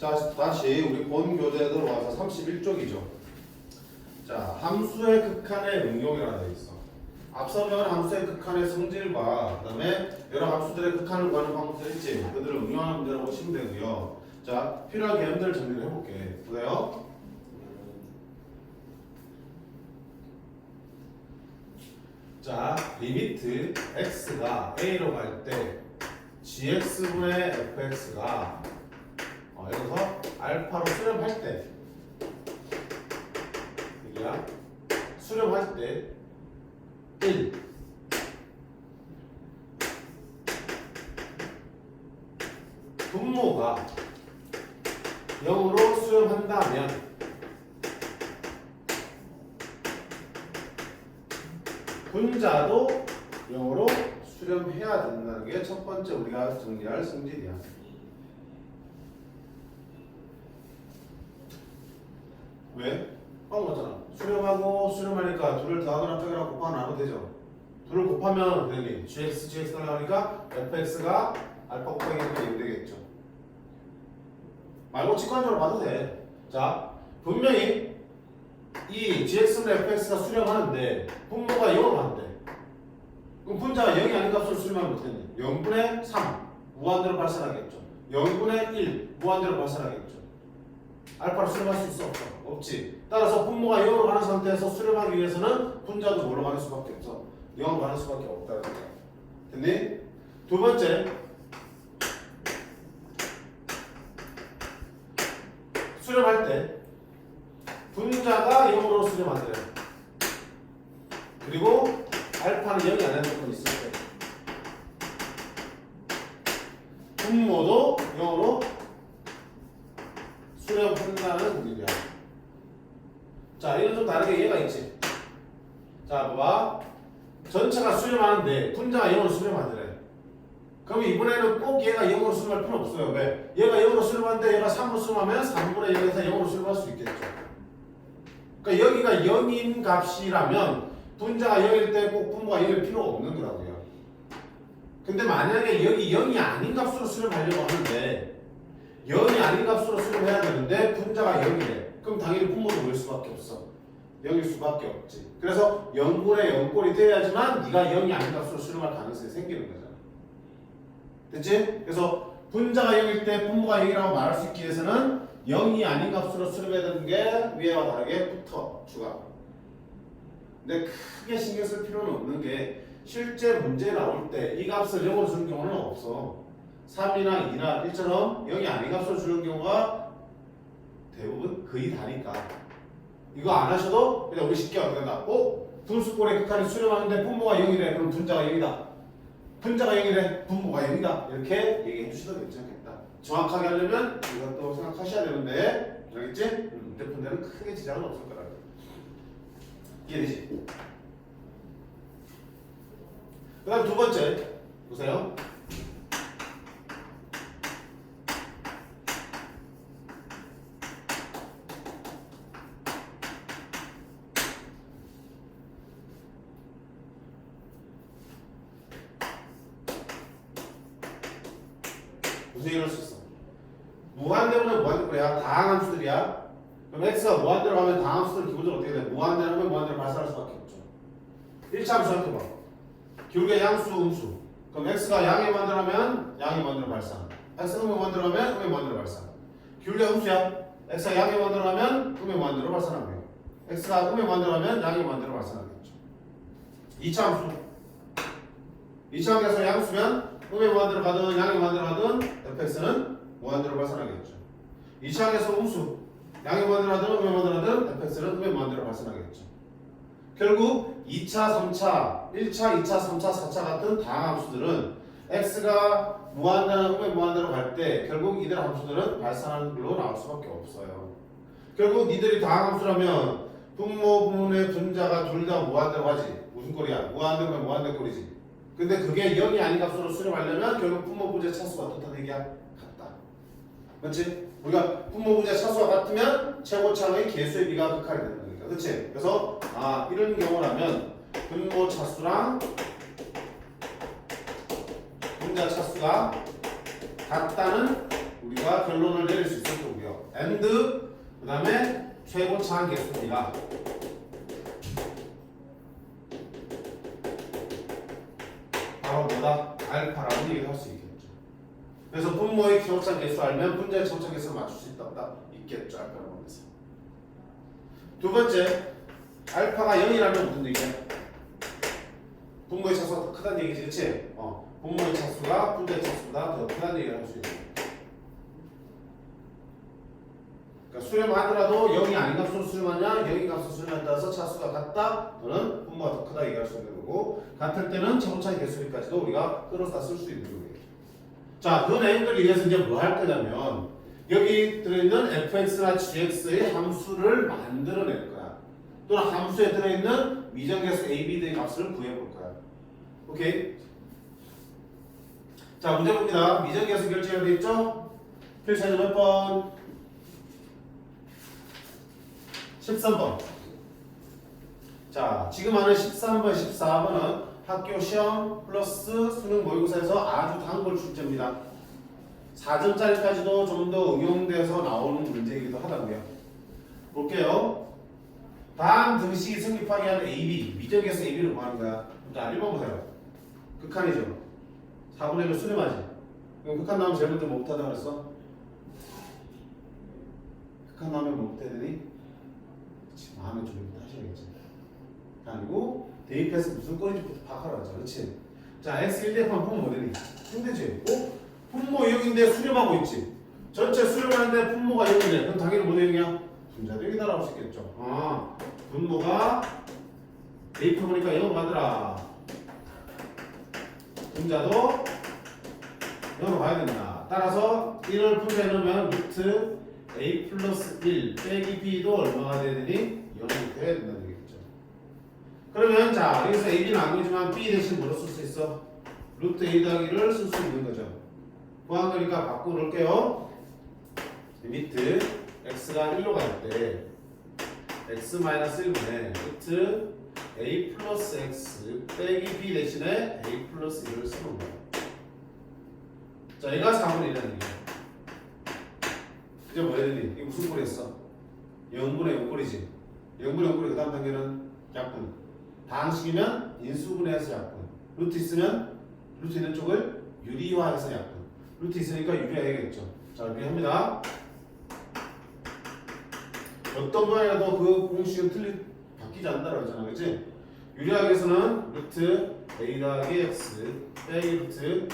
자, 다시 우리 본 교재에 들어와서 31쪽이죠. 자, 함수의 극한의 응용이라고 되어 있어. 앞서 배운 함수의 극한의 성질과 그 다음에 여러 함수들의 극한을 구하는 방법들 있지. 그들을 응용하는 문제라고 보시면 되고요. 자, 필요한 개념들을 정리를 해볼게. 보세요. 자, 리미트 x가 a로 갈 때 gx분의 fx가 여기서 알파로 수렴할 때 여기야 수렴할 때 1 분모가 0으로 수렴한다면 분자도 0으로 수렴해야 된다는 게 첫 번째 우리가 정리할 성질이야. 왜? 방금 봤잖아. 수렴하고 수렴하니까 둘을 더하거나 빼거나 곱하거나 나누면 되죠. 둘을 곱하면 되니 gx, gx가 나오니까 fx가 알파 곱하기 1이 되겠죠. 말고 직관적으로 봐도 돼. 자, 분명히 이 gx분의 fx가 수렴하는데 분모가 0으로 한대. 그럼 분자가 0이 아닌 값으로 수렴하면 어떻게 되니? 0분의 3 무한대로 발산하겠죠. 0분의 1 무한대로 발산하겠죠. 알파를 수렴할 수 있어? 없어? 없지. 따라서 분모가 0으로 가는 상태에서 수렴하기 위해서는 분자도 뭘로 가는 수밖에 없어? 0으로 가는 수밖에 없다는 거야. 됐니? 두 번째, 수렴할 때 분자가 0으로 수렴한대. 그리고 알파는 0이 아닌 조건이 있을 때 분모도 0으로 수렴한다는 문제야. 자, 이건 좀 다르게 이해가 있지. 자, 봐봐. 전체가 수렴하는데 분자가 0으로 수렴하더래. 그럼 이번에는 꼭 얘가 0으로 수렴할 필요 없어요. 왜? 얘가 0으로 수렴하는데 얘가 3으로 수렴하면 3분의 0에서 0으로 수렴할 수 있겠죠. 그러니까 여기가 0인 값이라면 분자가 0일 때 꼭 분모가 0일 필요가 없는 거라고요. 근데 만약에 여기 0이 아닌 값으로 수렴하려고 하는데 0이 아닌 값으로 수렴해야 되는데 분자가 0이래. 그럼 당연히 분모도 0일 수밖에 없어. 0일 수밖에 없지. 그래서 0분의 0꼴이 돼야지만 네가 0이 아닌 값으로 수렴할 가능성이 생기는 거잖아. 됐지? 그래서 분자가 0일 때 분모가 0이라고 말할 수 있기 위해서는 0이 아닌 값으로 수렴해야 되는 게 위에와 다르게 붙어. 주가. 근데 크게 신경 쓸 필요는 없는 게 실제 문제 나올 때 이 값을 0으로 주는 경우는 없어. 3이나 2나 1처럼 0이 아닌 값으로 주는 경우가 대부분 거의 다니까. 이거 안 하셔도 그냥 우리 쉽게 어떻게 된다. 분수꼴의 극한이 수렴하는데 분모가 0이래. 그럼 분자가 0이다. 분자가 0이래. 분모가 0이다. 이렇게 얘기해 주셔도 괜찮겠다. 정확하게 하려면 이것도 생각하셔야 되는데 알겠지? 문제 푼 데는 크게 지장은 없을 거라고. 이해되지? 그 다음 두 번째 보세요. 무슨 얘기를 할 수 있어? 무한대면 무한대꼴이야. 다항 함수들이야. 그럼 x가 무한대로 가면 다항 함수들은 기본적으로 어떻게 돼? 무한대로 하면 무한대로 발산할 수밖에 없죠. 1차 함수 한테 봐. 기울기의 양수, 음수. 그럼 x가 양의 무한대로 하면 양의 무한대로 발산. x가 음의 무한대로 하면 음의 무한대로 발산. 기울기가 음수야. x가 양의 무한대로 하면 음의 무한대로 발산하고요. x가 음의 무한대로 하면 양의 무한대로 발산하겠죠. 2차 함수. 2차 함수에서 양수면 음의 무한대로 가든 양의 무한대로 가든 fx는 무한대로 발산하겠죠. 2차 항에서 음수. 양의 무한대로 하든 음의 무한대로 하든 fx는 음의 무한대로 발산하겠죠. 결국 2차, 3차, 1차, 2차, 3차, 4차 같은 다항 함수들은 x가 무한대나 음의 무한대로 갈 때 결국 이들 함수들은 발산하는 걸로 나올 수밖에 없어요. 결국 니들이 다항 함수라면 분모, 분모의 분자가 둘 다 무한대로 가지. 무슨 꼴이야? 무한대면 무한대 꼴이지. 근데 그게 0이 아닌 값으로 수렴하려면 결국 분모 분자 차수가 어떻다는 얘기야? 같다. 그렇지? 우리가 분모 분자 차수가 같으면 최고차의 개수의 비가 극한이 되는 거니까. 그렇지? 그래서 이런 경우라면 분모 차수랑 분자 차수가 같다는 우리 우리가 결론을 내릴 수 있을 거고요. and 그 다음에 최고차항 개수입니다. 바로 뭐다? 알파라고 얘기를 할 수 있겠죠. 그래서 분모의 최고차항 개수 알면 분자의 최고차항 개수를 맞출 수 있겠죠. 알파라고 하면서. 두 번째, 알파가 0이라면 무슨 얘기야? 분모의 차수가 더 크다는 얘기지, 그치? 분모의 차수가 분자의 차수보다 더 크다는 얘기를 할 수 있는 거야. 그러니까 수렴 하더라도 0이 아닌 값으로 수렴하냐 0인 값으로 수렴에 따라서 차수가 같다 또는 분모가 더 크다 얘기할 수 있는 거고, 같을 때는 최고차의 개수비까지도 우리가 끌어다 쓸 수 있는 거예요. 자, 그 내용들을 위해서 이제 뭐 할 거냐면 여기 들어있는 fx나 gx의 함수를 만들어낼 거야. 또는 함수에 들어있는 미정계수 a, b 등의 값을 구해볼 거야. 오케이? 자, 문제 봅니다. 미정계수 결제가 되어 있죠? 필사는 몇 번? 13번. 자, 지금 하는 13번, 14번은 학교 시험 플러스 수능 모의고사에서 아주 단골 출제입니다. 4점짜리까지도 좀 더 응용돼서 나오는 문제이기도 하다고요. 볼게요. 다음 등식이 성립하게 하는 AB, 미정계수 AB를 뭐 하는 거야? 자, 1번 보세요. 극한이죠. 4분의 1로 수렴하지. 그럼 극한 나오면 제일 먼저 뭐부터 하자 그랬어? 극한 나오면 뭐부터 해야 되니? 그치, 마음의 준비부터 하셔야겠지. 아니고 대입해서 무슨 꼴인지부터 파악하라 하죠. 그렇지? 자, x 1대입하면 분모 뭐 되니? 힘들지? 분모 0인데 수렴하고 있지. 전체 수렴하는데 분모가 0이네. 그럼 당연히 뭐 대응이야? 분자도 0이다 라고 할 수 있겠죠. 분모가 대입해보니까 0으로 만들어. 분자도 0으로 가야 된다. 따라서 1을 분자에 넣으면 루트 a 플러스 1 빼기 b도 얼마가 돼야 되니? 0이 돼야 된다는 얘기겠죠. 그러면 자, 여기서 ab는 안 보이지만 b 대신 뭐로 쓸 수 있어? 루트 a 더하기를 쓸 수 있는 거죠. 구한 거니까 바꾸고 놓을게요. 리미트 x가 1로 갈 때 x 마이너스 1분의 루트 a 플러스 x 빼기 b 대신에 a 플러스 1을 쓰는 거예요. 자, 얘가 4분의 1이라는 얘기예요. 이제 뭐 해야 되니? 이게 무슨 꼴이었어? 0분의 0꼴이지. 0분의 0꼴이 그 다음 단계는 약분. 다항식이면 인수분해해서 약분. 루트 있으면 루트 있는 쪽을 유리화해서 약분. 루트 있으니까 유리화해야겠죠. 자, 유리합니다. 어떤 거라도 그 공식은 바뀌지 않는다고 했잖아, 그치? 유리하게 해서는 루트 a 더하기 x 빼기 루트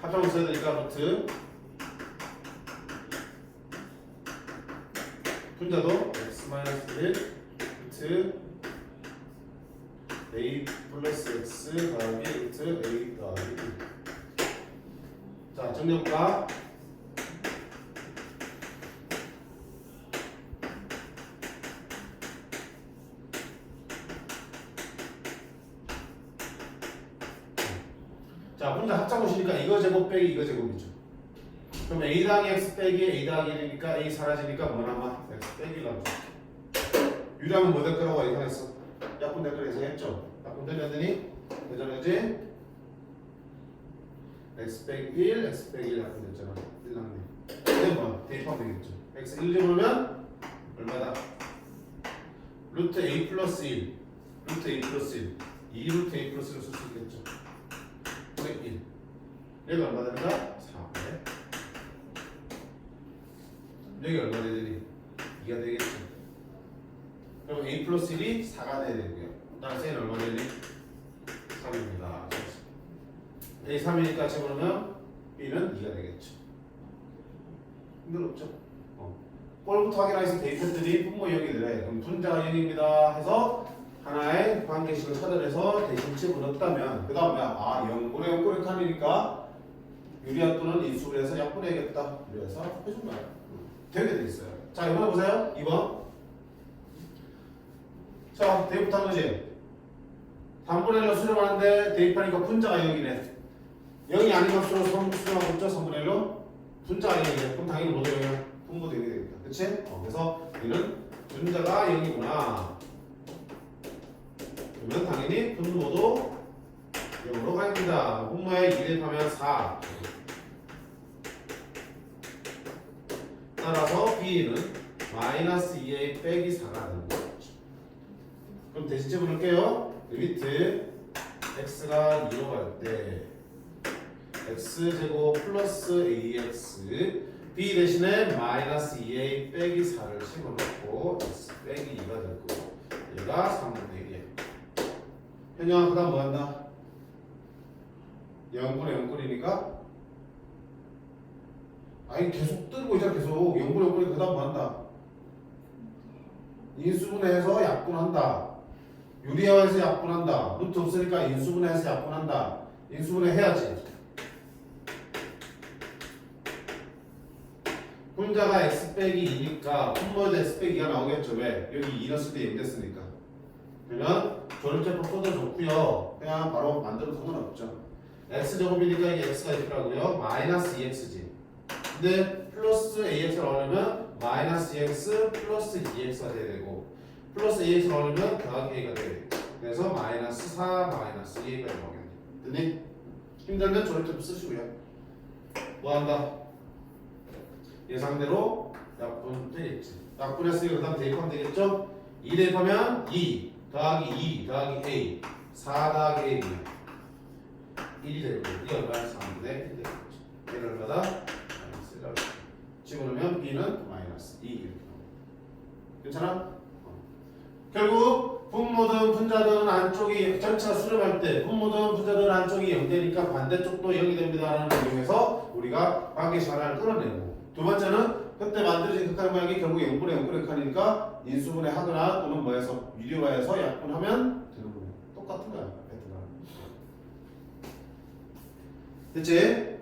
합성을 써야 되니까 루트 분자도 x 마이너스 1 루트 a 플러스 x 더하기 루트 a 더하기 1. 자, 정리해볼까? 자, 분자 합작 보시니까 이거 제곱 빼기 이거 제곱이죠. 그럼 a 더하기 x 빼기 a 더하기 1이니까 a 사라지니까 뭐 남아? x 빼기 남죠. 유리하면 뭐 될 거라고 예상했어? 약분 될 거라고 예상했죠? 약분 되려더니 되잖아지? x 빼기 1, x 빼기 1 약분 됐잖아. 1 남네. 이제 뭐 대입하면 되겠죠. x 1 집으면 얼마다? 루트 a 플러스 1 루트 a 플러스 1 2 루트 a 플러스 1을 쓸 수 있겠죠. 1. 얘가 얼마 됩니까? 4배. 여기 얼마 돼야 되니? 2가 되겠죠. 그럼 a 플러스 1이 4가 돼야 되고요. 따라서 얘는 얼마 되니? 3입니다. a 3이니까 집어넣으면 b는 2가 되겠죠. 힘들었죠? 꼴부터 확인하면서 대입했더니 분모 0이래. 그럼 분자가 0입니다 해서 하나의 관계식을 찾아내서 대신 집어넣었다면 그 다음 뭐야? 0분의 0꼴의 칸이니까 유리한 또는 인수를 해서 약분해야겠다. 그래서 해준 거야. 되게 돼 있어요. 자, 이번에 보세요. 2번. 자, 대입부터 한 거지. 단분의 1로 수렴하는데 대입하니까 분자가 0이네. 0이 아닌 값으로 수렴하고 있죠. 3분의 1로. 분자가 0이네. 그럼 당연히 뭐 되냐? 분모 되게 되겠다. 그치? 그래서 얘는 분자가 0이구나. 그러면 당연히 분모도 0으로 갑니다. 분모에 2 대입하면 4. 따라서 b는 마이너스 2a 빼기 4가 되는 거죠. 그럼 대신체 부를게요. 리미트 x가 2로 갈 때 x제곱 플러스 ax b 대신에 마이너스 2a 빼기 4를 집어넣고 x 빼기 2가 될 거고 얘가 3분의 1이야. 현영아 그 다음 뭐 한다? 0분의 0꼴이니까 아니 계속 뜨고 있잖아. 계속 0분의 0꼴이 그 다음 뭐 한다? 인수분해해서 약분한다. 유리화해서 약분한다. 루트 없으니까 인수분해해서 약분한다. 인수분해 해야지. 분자가 x 빼기 2니까 분모에서 x 빼기 2가 나오겠죠. 왜? 여기 2 넣었을 때 0 됐으니까. 그러면 조립제법 쏟아줬고요. 그냥 바로 만들어도 상관없죠. x제곱이니까 이게 x가 있더라고요. 마이너스 2x지. 근데 플러스 ax를 넣으려면 마이너스 2x 플러스 2x가 돼야 되고 플러스 ax를 넣으려면 더하기 a가 돼야 되고 그래서 마이너스 4 마이너스 2a가 나오겠네. 됐니? 힘들면 조립제법 쓰시고요. 뭐 한다? 예상대로 약분 되겠지. 약분했으니까 그 다음 대입하면 되겠죠? 2 대입하면 2 더하기 2 더하기 a 4 더하기 a 1이 되고 이 얼마나 3분의 1 되겠죠. 얘를 얼마다? 마이너스 1을 집어넣으면 b는 마이너스 2 이렇게 나옵니다. 괜찮아? 결국 분모든 분자든 안쪽이 전차 수렴할 때 분모든 분자든 안쪽이 0되니까 반대쪽도 0이 됩니다 라는 걸 이용해서 우리가 관계식 하나를 끌어내고 두 번째는 그때 만들어진 극한 모양이 결국 0분의 0분의 극한이니까 인수분해 하거나 또는 뭐해서 유리화해서 약분하면 되는 거예요. 똑같은 거야. 됐지?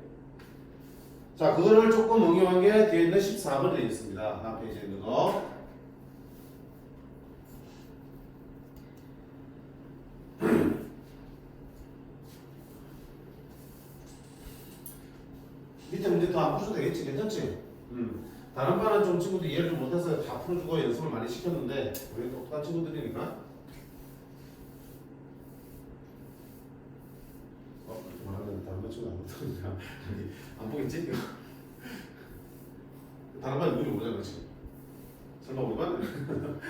자, 그거를 조금 응용한 게 뒤에 있는 14번에 되어 있습니다. 다음 페이지에 있는 거. 밑에 문제 더 안 풀어도 되겠지? 괜찮지? 다른 반은 좀 친구들 이해를 좀 못해서 다 풀어주고 연습을 많이 시켰는데 우리 똑똑한 친구들이니까 말하면 다른 반 친구 안 못하니까 안 보겠지? 다른 반은 눈이 오잖아 지금. 설마 우리 반?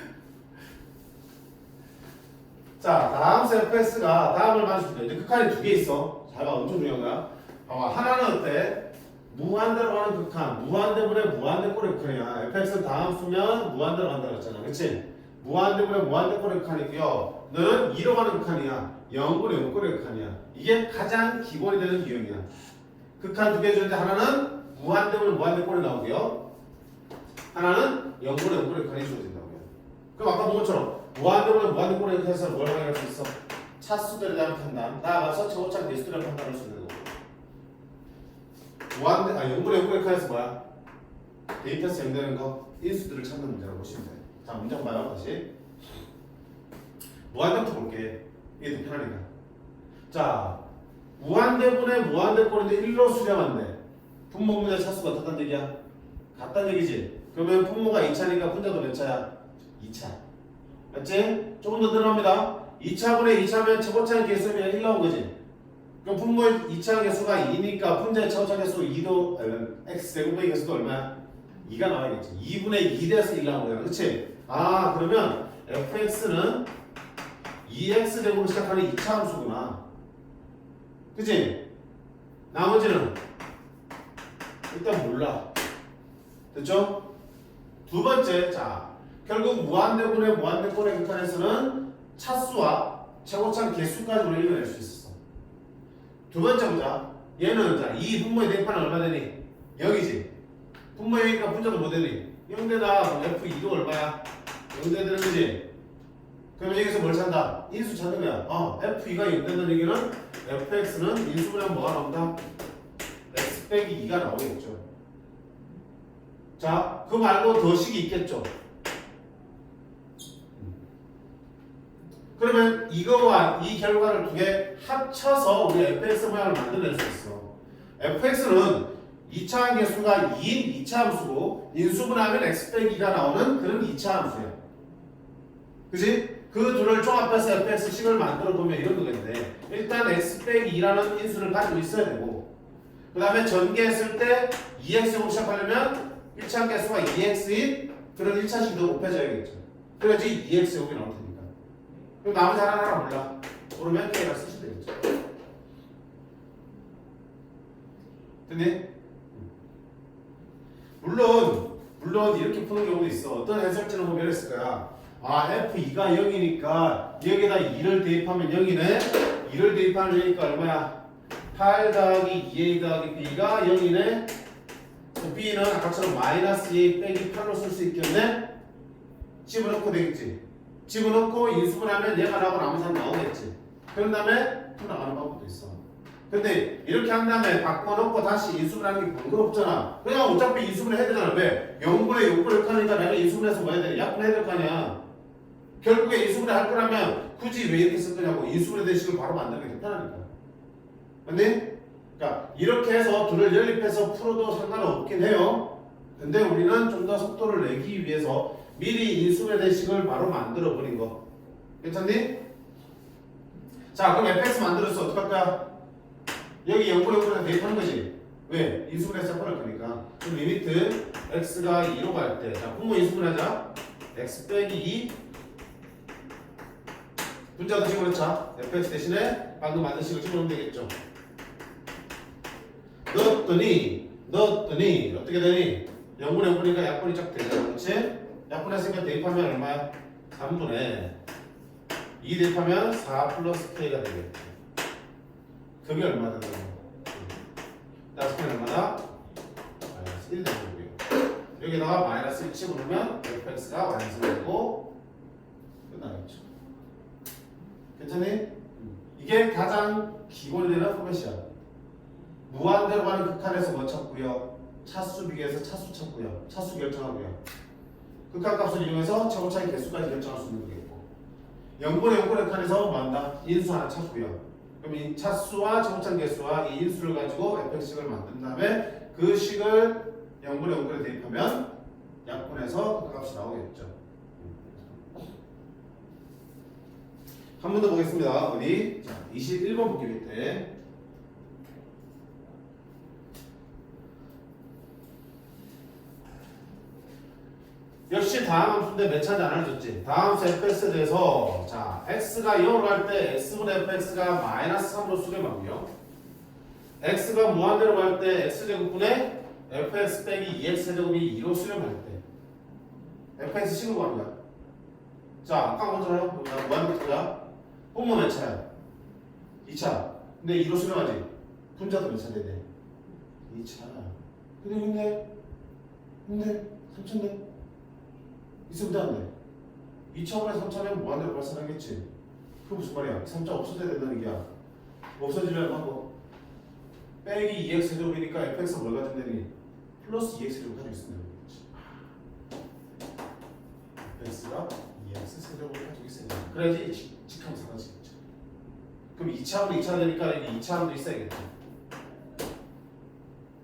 자, 다음 fx가 다음을 맞춥니다. 이제 극한이 두 개 있어. 잘 봐, 엄청 중요한 거야. 봐봐, 하나는 어때? 무한대로 가는 극한, 무한대분의 무한대꼴의 극한이야. fx는 다음 수면 무한대로 간다 그랬잖아. 그치? 무한대분의 무한대꼴의 극한이고요. 너는 2로 가는 극한이야. 0분의 0꼴의 극한이야. 이게 가장 기본이 되는 유형이야. 극한 두 개 주는데 하나는 무한대분의 무한대꼴이 나오고요. 하나는 0분의 0꼴의 극한이 주어진다고요. 그럼 아까 본 것처럼 무한대분의 무한대꼴의 극한에서 뭘 확인할 수 있어? 차수들에 대한 판단, 나아가서 최고차항 개수들에 대한 판단을 할 수 있는 거고. 0분의 0꼴의 극한에서 뭐야? 대입해서 0 되는 거, 인수들을 찾는 문제라고 보시면 돼요. 자, 문제 한번 봐요. 다시. 무한대부터 볼게. 이게 더 편하니까. 자, 무한대분의 무한대꼴인데 1로 수렴한대. 분모 분자 차수가 어떻단 얘기야? 같단 얘기지? 그러면 분모가 2차니까 분자도 몇 차야? 2차. 맞지? 조금 더 늘어납니다. 2차분의 2차면 최고차항 개수면 1 나온 거지? 그럼 분모의 2차항 개수가 2니까 분자의 최고차항 개수 2도 x제곱의 개수도 얼마야? 2가 나와야겠지. 2분의 2 돼서 1 나온 거야. 그치? 아, 그러면 fx는 2x제곱으로 시작하는 2차 함수구나. 그치? 나머지는 일단 몰라. 됐죠? 두 번째, 자, 결국 무한대분의 무한대꼴의 극한에서는 차수와 최고차항 개수까지 우리가 읽어낼 수 있었어. 두 번째 보자. 얘는 자, 이 분모의 대입하는 얼마 되니? 0이지. 분모 0이니까 분자도 뭐 되니? 0대다. f2도 얼마야? 0대 되는 거지. 그럼 여기서 뭘 찾는다? 인수 찾는 거야. f2가 0 된다는 얘기는 fx는 인수분해하면 뭐가 나온다? x 빼기 2가 나오겠죠. 자, 그 말고 더식이 있겠죠. 그러면 이거와 이 결과를 두 개 합쳐서 우리 fx 모양을 만들어낼 수 있어. fx는 2차 개수가 2인 2차 함수고 인수분해하면 x 빼기가 나오는 그런 2차 함수야. 그지? 그 둘을 종합해서 fx식을 만들어 보면 이런 거겠네. 일단 x 빼기 2라는 인수를 가지고 있어야 되고 그 다음에 전개했을 때 2x로 시작하려면 1차 개수가 2x인 그런 1차식도 곱해줘야겠죠. 그래야지 2x 여기 나올 테니까. 그럼 나머지 하나 몰라. 모르면 K라 쓰시면 되겠죠. 됐니? 물론 이렇게 푸는 경우도 있어. 어떤 해설자는 보면 이랬을 거야. 아, F2가 0이니까 여기에다 2를 대입하면 0이네. 2를 대입하면 0이니까 얼마야? 8 더하기 2a 더하기 b가 0이네. b는 아까처럼 마이너스 2a 빼기 8로 쓸 수 있겠네. 집어넣고 되겠지. 집어넣고 인수분하면 얘가 나오고 나머지 하나 나오겠지. 그런 다음에 풀어나가는 방법도 있어. 근데 이렇게 한 다음에 바꿔놓고 다시 인수분하는 게 번거롭잖아. 그냥 어차피 인수분해 해야 되잖아. 왜? 0분의 6분을 이렇게 하니까 내가 인수분해서 뭐 해야 돼? 약분해야 될 거 아니야. 결국에 인수분해 할 거라면 굳이 왜 이렇게 쓸 거냐고. 인수분해 대식을 바로 만드는 게 편하니까. 근데 그러니까 이렇게 해서 둘을 연립해서 풀어도 상관없긴 해요. 근데 우리는 좀 더 속도를 내기 위해서 미리 인수분해 대식을 바로 만들어 버린 거. 괜찮니? 자, 그럼 fx 만들었어. 어떡할 거야? 여기 0분의 0분에 대입하는 거지. 왜? 인수분해서 해버릴 거니까. 그럼 리미트 x가 2로 갈 때, 자, 분모 인수분해하자. x 빼기 2 분자도 집어넣자. fx 대신에 방금 만든 식을 집어넣으면 되겠죠. 넣었더니 어떻게 되니? 0분의 0분이니까 약분이 쫙 되잖아. 그렇지? 약분했으니까 대입하면 얼마야? 3분의 2 대입하면 4 플러스 k가 되겠죠. 그게 얼마 되는 거야? 나스 k는 얼마다? 마이너스 1 되는 거고요. 여기다가 마이너스 1 집어넣으면 fx가 완성되고 끝나겠죠. 괜찮니? 이게 가장 기본이 되는 포맷이야. 무한대로 가는 극한에서 뭐 찾고요? 차수 비교해서 차수 찾고요. 차수 결정하고요. 극한값을 이용해서 최고차의 개수까지 결정할 수 있는 거겠고, 0분의 0분의 칸에서 뭐 한다? 인수 하나 찾고요. 그럼 이 차수와 최고차 개수와 이 인수를 가지고 fx식을 만든 다음에 그 식을 0분의 0분에 대입하면 약분해서 그 값이 나오겠죠. 한 번 더 보겠습니다. 어디? 자, 21번 보기 밑에. 역시 다음 함수인데 몇 차례 안 알려줬지? 다음 함수 fx에 대해서, 자, x가 0으로 갈 때 x분의 fx가 마이너스 3으로 수렴하고요. x가 무한대로 갈 때 x제곱분의 fx 빼기 2x제곱이 2로 수렴할 때 fx 식으로 가는 거야. 자, 아까 먼저 해요. 무한대 보자. 분모 몇 차야? 2차. 근데 2로 수렴하지? 분자도 몇 차 돼야 돼? 2차. 근데 3차인데? 있으면 안 돼. 2차분의 3차면 무한대로 발산하겠지. 그게 무슨 말이야? 3차 없어져야 된다는 얘기야. 없어지려면 하고 빼기 2x제곱이니까 fx가 뭘 가지면 되니? 플러스 2x제곱 가지고 있으면 되는 거지. fx가 2x 세제곱을 가지고 있으니까 그래야지 직함 사라지겠죠. 그럼 2차분의 2차 되니까 여기 2차함도 있어야겠죠.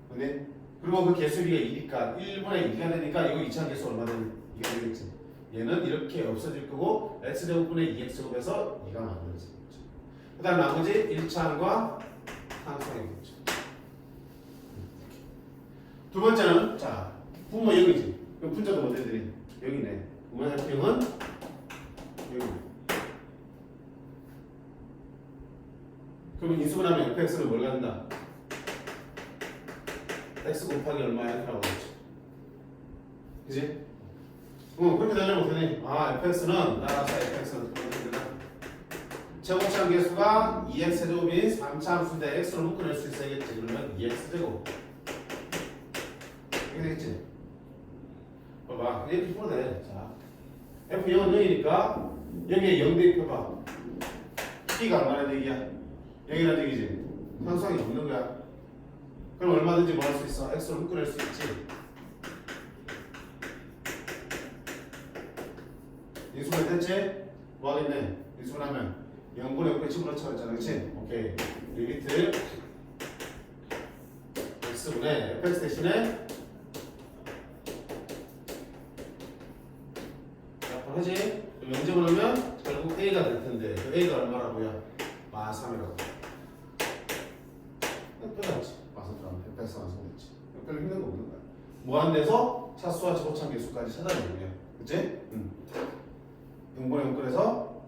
근데 그리고 그 개수비가 2니까 1분의 2가 되니까 이거 2차 개수 얼마 되니? 2가 되겠지. 얘는 이렇게 없어질 거고 x제곱분의 2x제곱에서 2가 만들어지겠죠. 그 다음 나머지 1차함과 항상이겠죠. 두 번째는, 자, 분모 0이지. 그럼 분자도 먼저 해드린 0이네. 분모의 합평은 0이네. 그러면 인수분하면 fx는 뭘 갖는다? x 곱하기 얼마야? 이렇게 나오겠죠. 그지? 그렇게 되려면 어떻게 되니? 아, fx는 따라서 fx는 어떻게 되나? 최고차 개수가 2x 세제곱인 3차 함수인데 x로 묶어낼 수 있어야겠지. 그러면 2x 제곱 이렇게 되겠지. 봐봐, 이렇게 풀어도 돼. 자, f0은 0이니까 여기에 0 대입해봐. p가 얼마나 얘기야? 0이라는 얘기지. 상수항이 없는 거야. 그럼 얼마든지 뭐 할 수 있어? x로 묶어낼 수 있지. 인수분 됐지? 뭐 하겠네? 인수분 하면 0분의 5에 집어넣자 했잖아. 그치? 오케이. 리미트 x분의 fx 대신에 하지? 영접을 하면 결국 a가 될 텐데 그 a가 얼마라고요? 13이라고. 끝났지. 13 완성됐지. 별로 힘든 거 없는 거야. 무한대에서 차수와 제곱차 개수까지 찾아내고요. 그치? 등분의 용건에서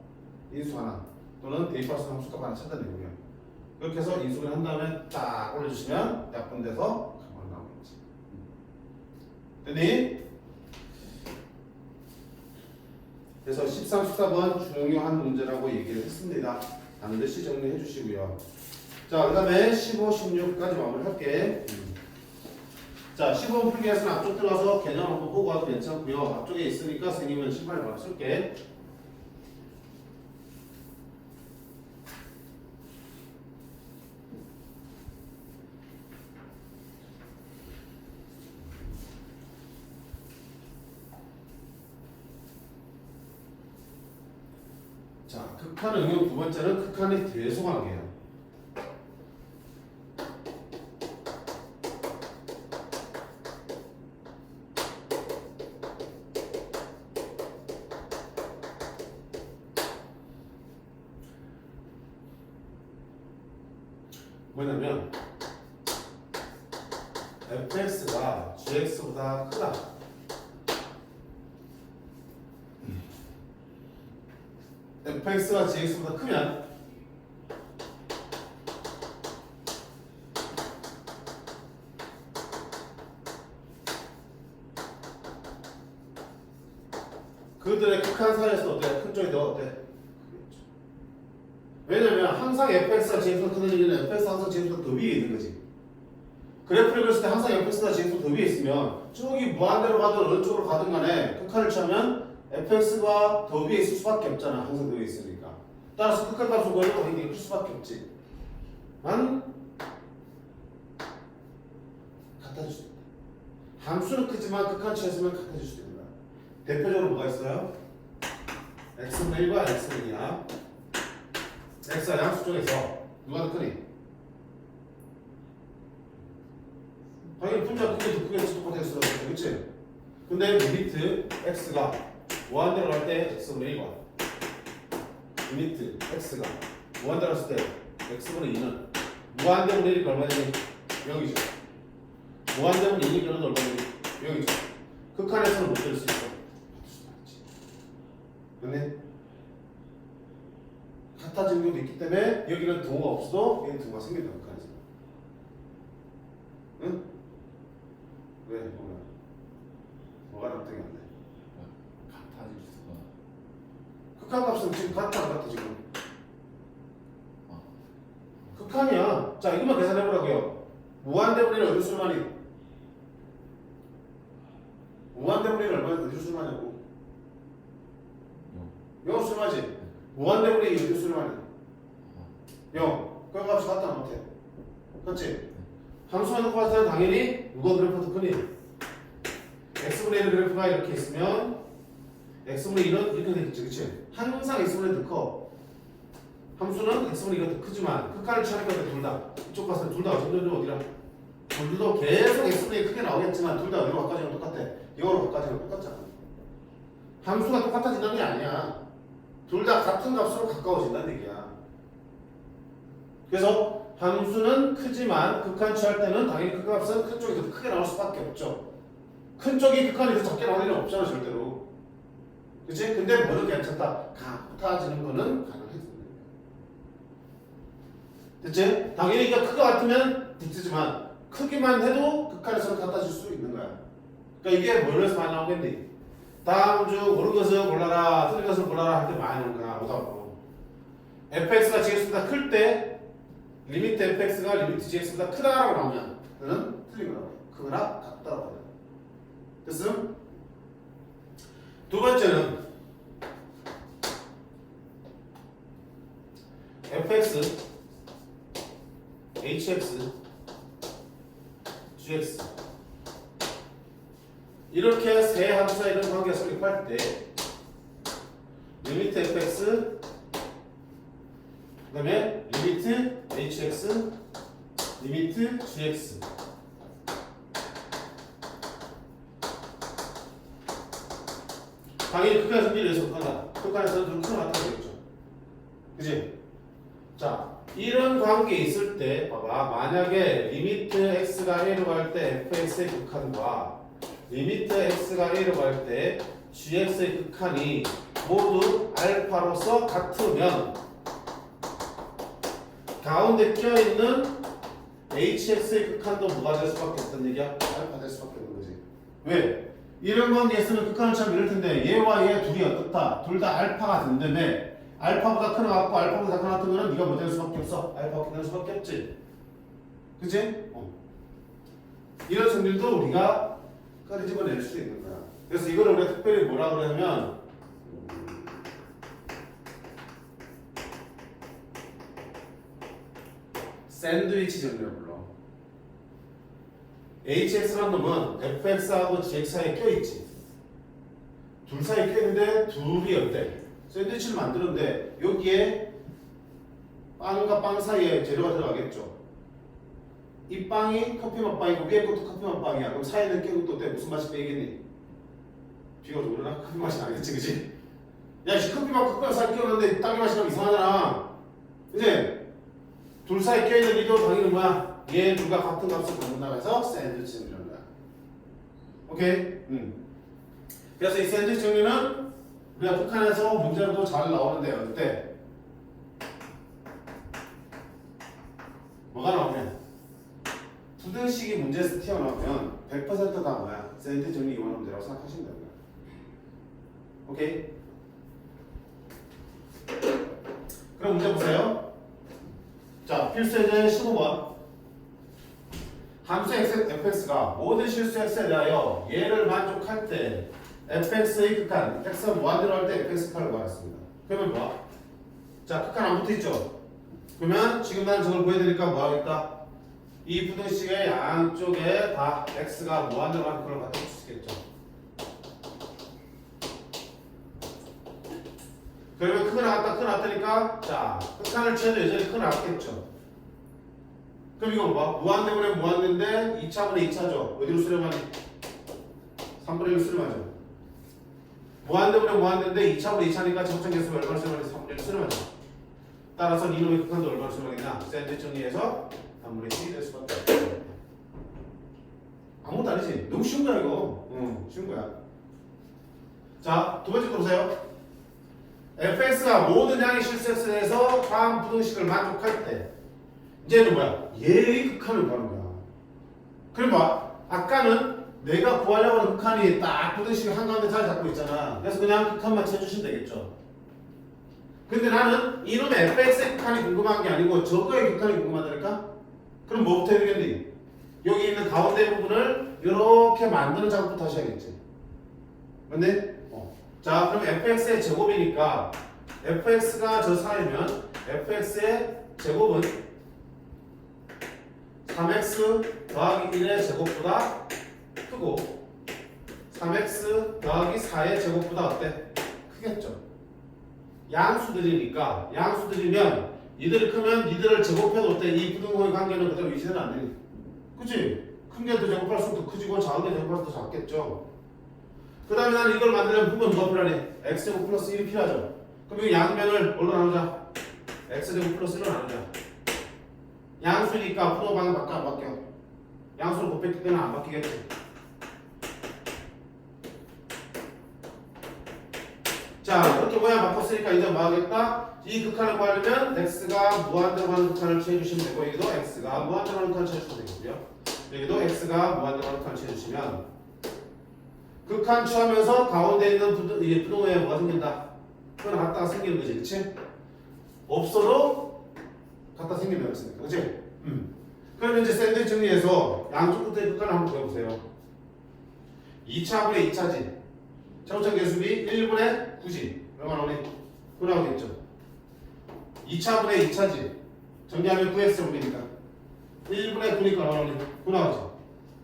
인수 하나 또는 대입할 수 있는 함수값 하나 찾아내고요. 그렇게 해서 인수분해 한 다음에 딱 올려주시면 약분돼서 가만 나오겠지. 됐니? 그래서 13, 14번 중요한 문제라고 얘기를 했습니다. 반드시 정리해 주시고요. 자, 그 다음에 15, 16까지 마무리할게. 자, 15번 풀기 위해서는 앞쪽 들어가서 개념 한번 보고 와도 괜찮고요. 앞쪽에 있으니까 선생님은 신발을 바로 쓸게. 자, 극한 응용 두 번째는 극한의 대소관계예요. 뭐냐면 fx가 gx보다 크다. fx가 gx보다 크면 그들의 극한 사이에서 어때? 큰 쪽이 더 어때? 왜냐면 항상 fx가 gx보다 크는 얘기는 fx가 항상 gx보다 더 위에 있는 거지. 그래프를 그렸을 때 항상 fx가 gx보다 더 위에 있으면 쭉이 무한대로 가든 어느 쪽으로 가든 간에 극한을 취하면 fx가 더 위에 있을 수밖에 없잖아. 항상 더 위에 있으니까. 따라서 극한 값을 구하려고 굉장히 클 수밖에 없지. 만 같아질 수 있다. 함수는 크지만 극한 취했으면 같아질 수도 있다. 대표적으로 뭐가 있어요? x분의 1과 x분의 2야. x가 양수 쪽에서 누가 더 크니? 당연히 분자 크게 더 크게 똑같았어. 그치? 근데 리미트 x가 무한대로 갈 때 x분의 1과 리미트 x가 무한대로 갔을 때 x분의 2는 무한대분의 1이 얼마냐면 0이죠. 무한대분의 2이 얼마냐면 0이죠. 극한에서는 못 들을 수 있어. 근데 같아지는 경우도 있기 때문에 여기는 동호가 없어도 여기는 동호가 생긴다. 극한에서. 응? 왜? 뭐가 납득이 안 돼? 같아질 수가. 극한 값은 지금 같아 안 같아 지금? 극한이야. 자, 이것만 계산해보라고요. 무한대분의 어디 수만이? 무한대분의 얼마나 어디 수만이냐고? 0 수만이지? 무한대분의 어디 수만이? 0. 그 값이 같다 안 같아? 그렇지? 함수만 놓고 봤을 때 당연히 누가 그래프가 더 크니? x분의 1 그래프가 이렇게 있으면 x분의 1은 이렇게 되겠지, 그치? 항상 x분의 1더 커. 함수는 x분의 1이 더 크지만 극한을 취하니까 둘 다 이쪽 봤을 때 둘 다 어디라? 둘도 계속 x분의 1 크게 나오겠지만 둘 다 어디로 바꿔지면 똑같아. 0으로 바꿔지면 똑같잖아. 함수가 똑같아진다는 게 아니야. 둘 다 같은 값으로 가까워진다는 얘기야. 그래서 함수는 크지만 극한 취할 때는 당연히 그 값은 큰 쪽이 더 크게 나올 수밖에 없죠. 큰 쪽이 극한이 더 작게 나올 일은 없잖아 절대로. 그치? 근데 뭐는 괜찮다. 같아지는 거는 가능해서. 됐지? 당연히 이게 크가 같으면 붙지만 크기만 해도 극한에서는 같아질 수 있는 거야. 그러니까 이게 뭘로서 많이 나오겠니? 다음 주 옳은 것을 골라라, 틀린 것을 골라라 할 때 많이 나오는 거야. 오답으로. fx가 gx보다 클 때 리미트 fx가 리미트 gx보다 크다라고 나오면 그는 틀린 거라고 해. 크거나 같다라고 해. 됐음? 두 번째는 fx, hx, gx 이렇게 세 함수와 이런 관계가 성립할 때 리미트 fx 그 다음에 리미트 hx 리미트 gx 당연히 극한 성질을 위해서 극한다. 극한에서는 좀 큰 나타나겠죠. 그지? 자, 이런 관계 있을 때 봐봐. 만약에 리미트 x가 a로 갈 때 fx의 극한과 리미트 x가 a로 갈 때 gx의 극한이 모두 알파로서 같으면 가운데 껴있는 hx의 극한도 뭐가 될 수밖에 없다는 얘기야? 알파 될 수밖에 없는 거지. 왜? 이런 관계에서는 극한을 참 이럴 텐데 얘와 얘 둘이 어떻다? 둘 다 알파가 된다며. 알파보다 큰 거 같고 알파보다 큰 거 같은 거는 네가 뭐 될 수밖에 없어? 알파가 될 수밖에 없지. 그치? 이런 성질도 우리가 꺼내집어낼 수 있는 거야. 그래서 이거를 우리가 특별히 뭐라 그러냐면 샌드위치 정리를 불러. hx라는 놈은 fx하고 gx 사이에 껴있지. 둘 사이에 껴있는데 둘이 어때? 샌드위치를 만드는데 여기에 빵과 빵 사이에 재료가 들어가겠죠. 이 빵이 커피맛 빵이고 위에 것도 커피맛 빵이야. 그럼 사이에는 껴있는 또 무슨 맛이 빼이겠니? 비가 오르나? 커피 맛이 나겠지, 그치? 야, 커피맛 사이 껴있는데 딸기 맛이 나면 이상하잖아. 그치? 둘 사이에 껴있는 이도 당연히 뭐야? 얘 둘과 같은 값을 갖는다고 해서 샌드위치 정리하는 거야. 오케이? 그래서 이 샌드위치 정리는 우리가 북한에서 문제로도 잘 나오는데 어때? 뭐가 나오면 부등식이 문제에서 튀어나오면 100%다 뭐야? 샌드위치 정리 이완 문제라고 생각하시면 됩니다. 오케이? 그럼 문제 보세요. 자, 필수 예제 15번. 함수 fx가 모든 실수 x에 대하여 얘를 만족할 때 fx의 극한, x가 무한대로 할 때 fx 극한을 구하였습니다. 그러면 뭐야? 자, 극한 안 붙어있죠? 그러면 지금 난 저걸 보여드리니까 뭐 하겠다? 이 부등식의 양쪽에 다 x가 무한대로 하는 걸 갖다 수 있겠죠. 그러면 크게 나왔다, 크게 나왔다니까 자, 극한을 취해도 여전히 크게 나왔겠죠. 그럼 이건 뭐? 무한대분의 무한대인데 2차분의 2차죠. 어디로 수렴하니? 3분의 1로 수렴하죠. 무한대분의 무한대인데 2차분의 2차니까 정점 계수 얼마나 수렴하니? 3분의 1로 수렴하죠. 따라서 이놈의 극한도 얼마나 수렴하겠냐? 샌드위치 정리해서 3분의 1이 될 수밖에 없다. 아무것도 아니지. 너무 쉬운 거야 이거. 쉬운 거야. 자, 두 번째 거 보세요. fx가 모든 양의 실수 x에 대해서 다음 부등식을 만족할 때 이제는 뭐야? 얘의 극한을 구하는 거야. 그럼 봐. 아까는 내가 구하려고 하는 극한이 딱 부등식을 한가운데 자리 잡고 있잖아. 그래서 그냥 극한만 쳐주시면 되겠죠. 근데 나는 이놈의 fx의 극한이 궁금한 게 아니고 저거의 극한이 궁금하다니까? 그럼 뭐부터 해야 되겠니? 여기 있는 가운데 부분을 이렇게 만드는 작업부터 하셔야겠지. 맞네? 자, 그럼 fx의 제곱이니까 fx가 저 사이면 fx의 제곱은 3x 더하기 1의 제곱보다 크고 3x 더하기 4의 제곱보다 어때? 크겠죠. 양수들이니까 양수들이면 이들이 크면 이들을 제곱해도 어때? 이 부등호의 관계는 그대로 유지는 안 되니. 그치? 큰 게 더 제곱할수록 더 크지고 작은 게 제곱할수록 더 작겠죠. 그 다음에 나는 이걸 만들려면 부분 뭐가 필요하니? x제곱 플러스 1이 필요하죠. 그럼 이 양면을 뭘로 나누자? x제곱 플러스 1로 나누자. 양수니까 분호 방향 바뀌어 안 바뀌어? 양수를 곱했기 때문에 안 바뀌겠지. 자, 이렇게 모양 바꿨으니까 이제 뭐 하겠다? 이 극한을 구하려면 x가 무한대로 가는 극한을 취해주시면 되고 여기도 x가 무한대로 가는 극한을 취해주시면 되고요. 여기도 x가 무한대로 가는 극한을 취해주시면 극한 취하면서 가운데 있는 부등호에 뭐가 생긴다? 그건 갖다가 생기는 거지, 그치? 없어도 갖다 생기면 없으니까, 그치? 그러면 이제 샌드위치 정리해서 양쪽 끝에 극한을 한번 구해보세요. 2차분의 2차지. 최고점 계수비 1분의 9지. 얼마 나오니? 9 나오겠죠. 2차분의 2차지. 정리하면 9x분이니까 1분의 9니까 얼마 나오니? 9 나오죠.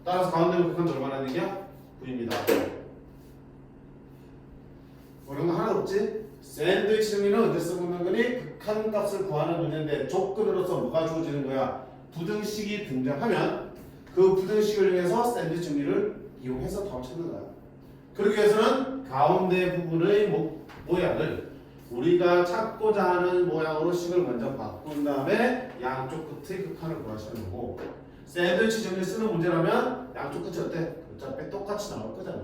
따라서 가운데 극한도 얼마나 되냐? 9입니다. 어려운 거 하나도 없지? 샌드위치 정리는 언제 써보는 거니? 극한 값을 구하는 문제인데 조건으로서 뭐가 주어지는 거야? 부등식이 등장하면 그 부등식을 이용해서 샌드위치 정리를 이용해서 답을 찾는 거야. 그러기 위해서는 가운데 부분의 모양을 우리가 찾고자 하는 모양으로 식을 먼저 바꾼 다음에 양쪽 끝의 극한을 구하시는 거고 샌드위치 정리 쓰는 문제라면 양쪽 끝이 어때? 어차피 똑같이 나올 거잖아.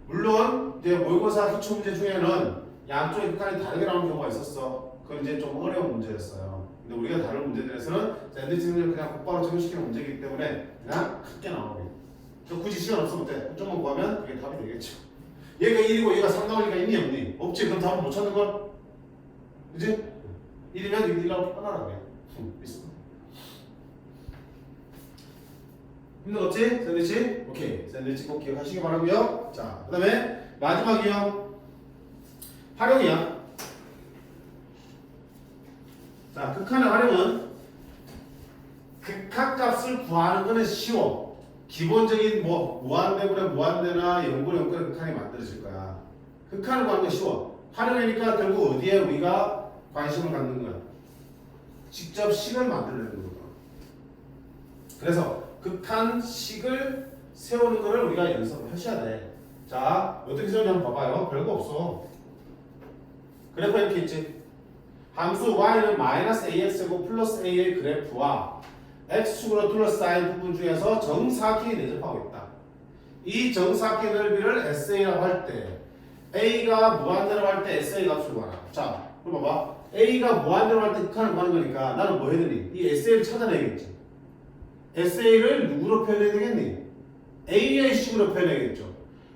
물론 이제 모의고사 기출 문제 중에는 양쪽의 극한이 다르게 나오는 경우가 있었어. 그건 이제 좀 어려운 문제였어요. 근데 우리가 다룬 문제들에서는 샌드위치 능력을 그냥 곧바로 적용시키는 문제이기 때문에 그냥 크게 나오게. 저 굳이 시간 없으면 돼. 좀만 구하면 그게 답이 되겠죠. 얘가 1이고 얘가 3 나올 리가 있니 없니? 없지. 그럼 답은 못 찾는 걸. 그지? 1이면 1이라고 뻔하라 그래. 있어. 힘든 거 없지? 샌드위치? 오케이. 샌드위치 꼭 기억하시기 바라고요. 자, 그 다음에 마지막이요. 활용이야. 자, 극한의 활용은 극한값을 구하는 거는 쉬워. 기본적인 뭐 무한대분의 무한대나 영분의 영분의 극한이 만들어질 거야. 극한을 구하는 건 쉬워. 활용이니까 결국 어디에 우리가 관심을 갖는 거야? 직접 식을 만들어내는 거야. 그래서 극한식을 세우는 거를 우리가 연습을 하셔야 돼. 자, 어떻게 세우냐 한번 봐봐요. 별거 없어. 그래프 이렇게 있지. 함수 y는 마이너스 ax제곱 플러스 a의 그래프와 x축으로 둘러싸인 부분 중에서 정사각형이 내접하고 있다. 이 정사각형 넓이를 SA라고 할 때 a가 무한대로 할 때 SA 값을 구하라. 자, 그럼 봐봐. a가 무한대로 할 때 극한을 구하는 거니까 나는 뭐 해야 되니? 이 SA를 찾아내야겠지. SA를 누구로 표현해야 되겠니? A의 식으로 표현해야겠죠.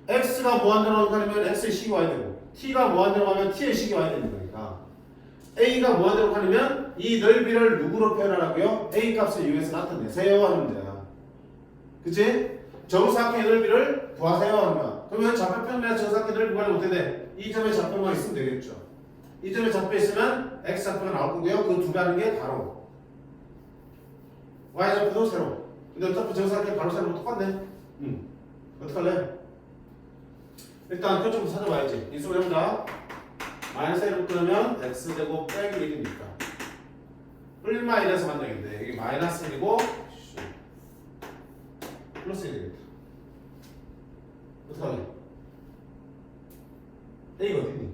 X가 무한대로 가면 X의 식이 와야 되고 T가 무한대로 가면 T의 식이 와야 되는 거니까 A가 무한대로 가면 이 넓이를 누구로 표현하라고요? A 값을 이용해서 나타내세요 하는 문제야. 그치? 정사각형의 넓이를 구하세요 하는 거야. 그러면 좌표평 내에서 정사각형의 넓이 구하려면 어떻게 돼? 이 점에 좌표만 있으면 되겠죠. 이 점에 좌표 있으면 X 좌표가 나올 거고요. 그 두 가는 게 바로 y 좌표도 세로. 근데 어차피 정사각형 바로 세로로 똑같네. 어떡할래? 일단 표점부터 찾아봐야지. 인수를 해보자. 마이너스 1을 끊으면 x제곱 빼기 1이니까 1-1에서 만나겠네. 여기 마이너스 1이고 플러스 1이 되겠다. 어떡하냐? A가 어딨니?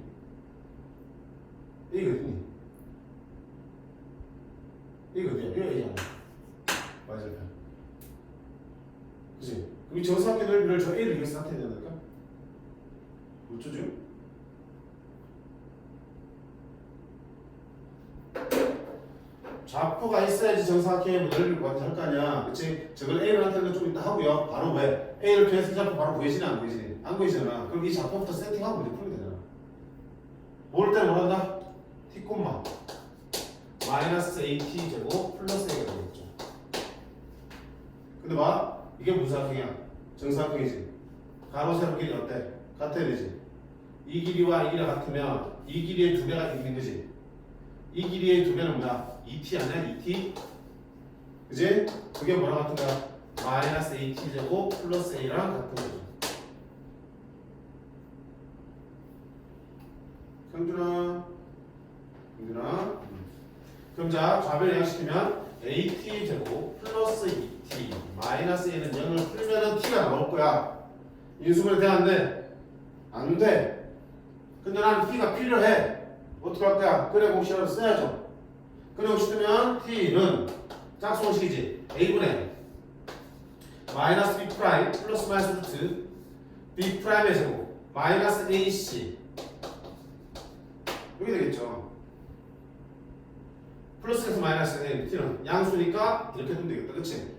A가 어딨니? A가 어디야? 이거 A잖아. 맞아요. 그치? 그럼 이 정사각형 넓이를 저 A를 이용해서 나타내야 된다니까? 어쩌죠? 좌표가 있어야지 정사각형의 넓이를 구하지 할 거 아니야. 그치? 저걸 A를 나타내는 건 좀 이따 하고요. 바로 왜? A를 표현해서 좌표 바로 구해지냐 안 구해지니? 안 구해지잖아. 그럼 이 좌표부터 세팅하고 문제 풀면 되잖아. 모를 때는 뭐 한다? T 콤마 마이너스 AT 제곱 플러스 A가 되겠죠. 근데 봐. 이게 무슨 사각형이야? 정사각형이지. 가로 세로 길이 어때? 같아야 되지. 이 길이와 이 길이가 같으면 이 길이의 두 배가 되는 거지. 이 길이의 두 배는 뭐야? 2t 아니야? 2t? 그지? 그게 뭐랑 같은 거야? 마이너스 AT 제곱 플러스 A랑 같은 거죠. 경준아 그럼 자 좌변을 양식시키면 AT 제곱 플러스 2t 마이너스 A는 0을 풀면은 t가 나올 거야. 인수분해 돼 안 돼? 안 돼. 근데 나는 t가 필요해. 어떻게 할 거야? 그래 공식이라도 써야죠. 그래 공식 쓰면 t는 짝수 공식이지. a분의 마이너스 b 프라임 플러스 마이너스 루트 b 프라임의 제곱 마이너스 ac 여기 되겠죠. 플러스에서 마이너스 t는 양수니까 이렇게 되면 되겠다. 그치?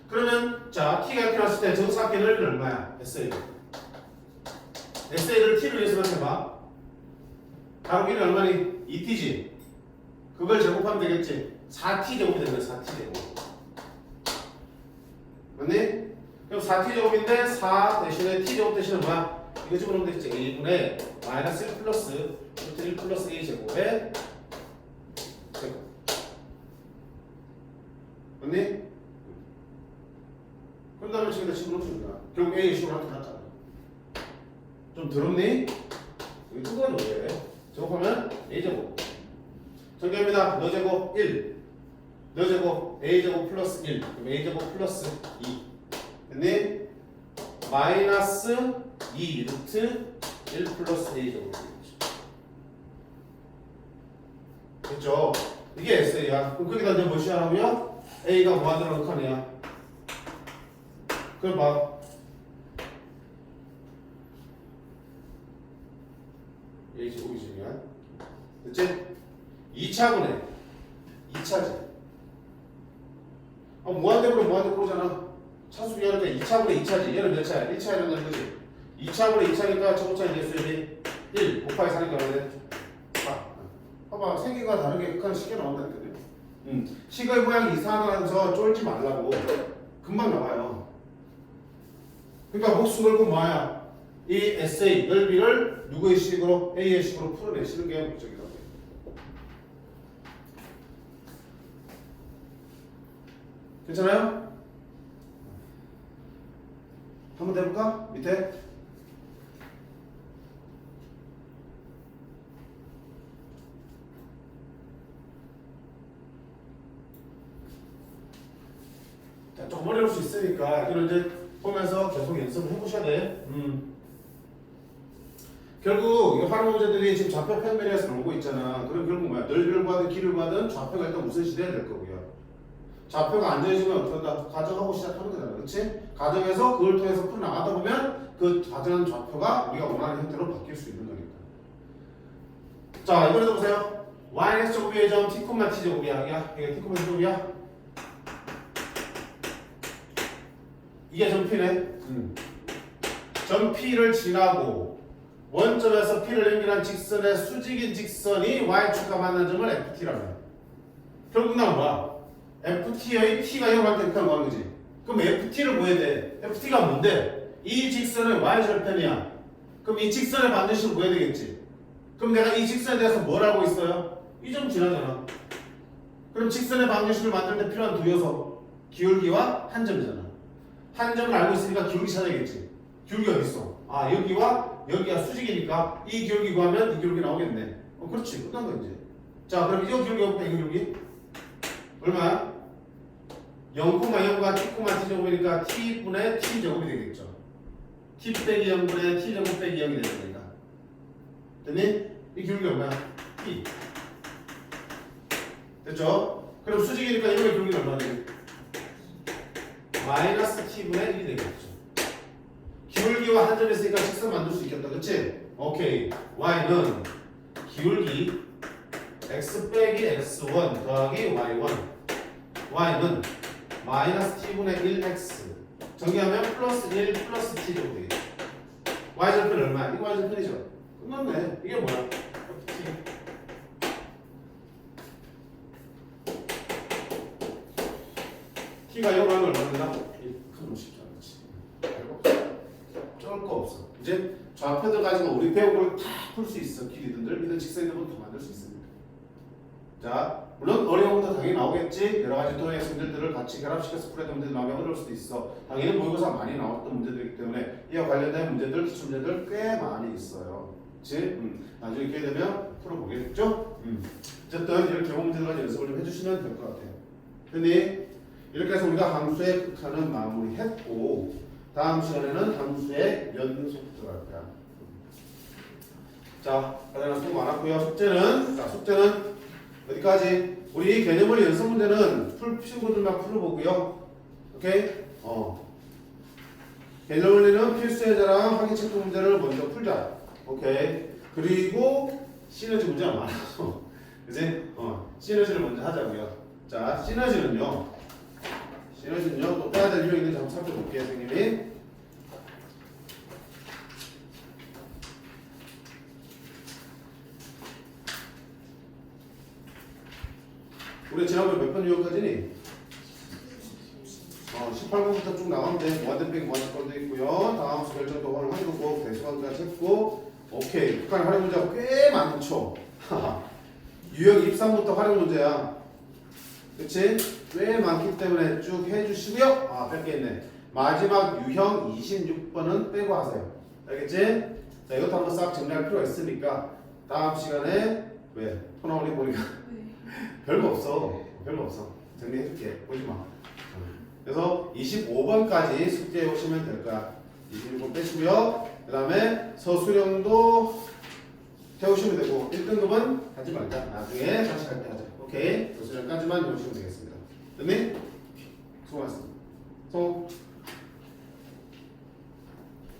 그러면 자 t가 이렇게 나왔을 때 정사각형의 넓이는 얼마야? SA를 t를 위해서 해봐. 가로 길이 얼마니? 2t지. 그걸 제곱하면 되겠지. 4t 제곱이 되는 거야. 4t 제곱. 맞니? 그럼 4t 제곱인데 4 대신에 t 제곱 대신에 뭐야? 이거 집어넣으면 되겠지. a분의 마이너스 1 플러스 루트 1 플러스 a 제곱에 제곱. 맞니? 그런 다음에 지금 식으로 줍니다. 결국 a 식으로 한번 나타나. 좀 더럽니? 여기 뜬거는 왜? 제곱하면 a제곱 정리합니다. 너제곱 1 너제곱 a제곱 플러스 1 그럼 a제곱 플러스 2 됐니? 마이너스 2 루트 1 플러스 a제곱 됐죠? 이게 SA야. 그럼 거기다 이제 뭐 시하라고요? a가 무한대로 극한이야. 그럼 봐. 여기 제곱이 중요한. 됐지? 2차분해. 2차지. 무한대분은 무한대분이잖아. 차수비 하니까 2차분의 2차지. 얘는 몇 차야? 1차야 된다는 거지. 2차분의 2차니까 저거차의 개수열이 1 곱하기 4니까 그래. 봐봐. 생기가 다르게 극한 시계 나온다니까요. 식의 모양이 이상하면서 쫄지 말라고. 금방 나와요. 그러니까 목숨 걸고 뭐야? 이 에세이 넓이를 누구의 식으로? A의 식으로 풀어내시는 게 목적이라고. 괜찮아요? 한번 더 해볼까? 밑에 자, 좀 어려울 수 있으니까 이걸 이제 보면서 계속 연습을 해보셔야 돼. 결국 이 활용 문제들이 지금 좌표 평면에서 나오고 있잖아. 그럼 결국 뭐야? 넓이를 구하든 길을 구하든 좌표가 일단 우선시돼야 될 거고요. 좌표가 안 정해지면 어떻게 한다? 가정하고 시작하는 거잖아. 그렇지? 가정에서 그걸 통해서 풀어나가다 보면 그 가정한 좌표가 우리가 원하는 형태로 바뀔 수 있는 거니까. 자, 이번에도 보세요. yx 제곱의 점 t, t 제곱이야. 이게 t, t 제곱이야. 이게 점 P네. 점 P를 지나고 원점에서 P를 연결한 직선의 수직인 직선이 y축과 만난 점을 FT라고 해. 결국 나온 거야. FT의 T가 이걸 할 때 이렇게 하는 거지. 그럼 FT를 뭐 해야 돼? FT가 뭔데? 이 직선의 y절편이야. 그럼 이 직선에 반드시 뭐 해야 되겠지? 그럼 내가 이 직선에 대해서 뭘 알고 있어요? 이 점 지나잖아. 그럼 직선의 방정식을 만들 때 필요한 두 요소 기울기와 한 점이잖아. 한 점을 알고 있으니까 기울기 찾아야겠지. 기울기 어디 있어? 아, 여기와 여기가 수직이니까 이 기울기 구하면 이 기울기 나오겠네. 그렇지. 끝난 거 이제. 자, 그럼 이 기울기 없다. 이 기울기 얼마야? 0,0과 t, t 제곱이니까 t분의 t 제곱이 되겠죠. t 빼기 0분의 t 제곱 빼기 0이 되는 거니까. 됐니? 이 기울기 얼마야? t. 됐죠? 그럼 수직이니까 이거의 기울기는 얼마나 돼? 마이너스 t분의 1이 되겠죠. 기울기와 한 점이 있으니까 직선 만들 수 있겠다. 그치? 오케이. y는 기울기 x 빼기 x1 더하기 y1. y는 마이너스 t분의 1x. 정리하면 플러스 1 플러스 t 정도 되겠죠. y절편 얼마야? 이거 y절편이죠. 끝났네. 이게 뭐야? t. t가 0 하면 얼마 된다? 1. 큰 쉽지 않지. 쩔 거 없어. 이제 좌표들 가지고 우리 배운 걸 다 풀 수 있어. 길이든 넓이든 직선이든 다 만들 수 있습니다. 자, 물론 어려운 것도 당연히 나오겠지. 여러 가지 도형의 문제들을 같이 결합시켜서 풀어야 되는 문제들 나오면 어려울 수도 있어. 당연히 모의고사 많이 나왔던 문제들이기 때문에 이와 관련된 문제들, 기출 문제들 꽤 많이 있어요. 그치? 나중에 기회 되면 풀어보겠죠? 어쨌든 이런 경험 문제들 연습을 좀 해주시면 될 것 같아요. 근데 이렇게 해서 우리가 함수의 극한은 마무리했고 다음 시간에는 함수의 연속 들어갈 거야. 자, 가장 수고 많았고요. 숙제는 어디까지? 우리 개념을 연습 문제는 친구들만 풀어보고요. 오케이? 개념 원리는 필수 예제랑 확인 체크 문제를 먼저 풀자. 오케이. 그리고 시너지 문제가 많아서 그지? 시너지를 먼저 하자고요. 자, 시너지는요 또 빼야 될 유형이 있는지 한번 살펴볼게요, 선생님이. 우리 지난번에 몇 번 유형까지니? 18번부터 쭉 나가는데 무한대 빼기 무한대 걸도 있고요. 다음 수 결정도 오늘 한국고 대수관까지 했고, 오케이. 북한 활용 문제가 꽤 많죠. 유형 23부터 활용 문제야. 그치? 꽤 많기 때문에 쭉 해주시고요. 뺄 게 있네. 마지막 유형 26번은 빼고 하세요. 알겠지? 자, 이것도 한번 싹 정리할 필요가 있으니까 다음 시간에 왜? 토나오니 보니까 별거 없어. 정리해줄게. 보지 마. 그래서 25번까지 숙제해 오시면 될 거야. 26번 빼시고요. 그 다음에 서술형도 태우시면 되고 1등급은 하지 말자. 나중에 다시 할 때 하자. 오케이? 서술형까지만 해오시면 되겠습니다. 됐니? 수고하셨습니다.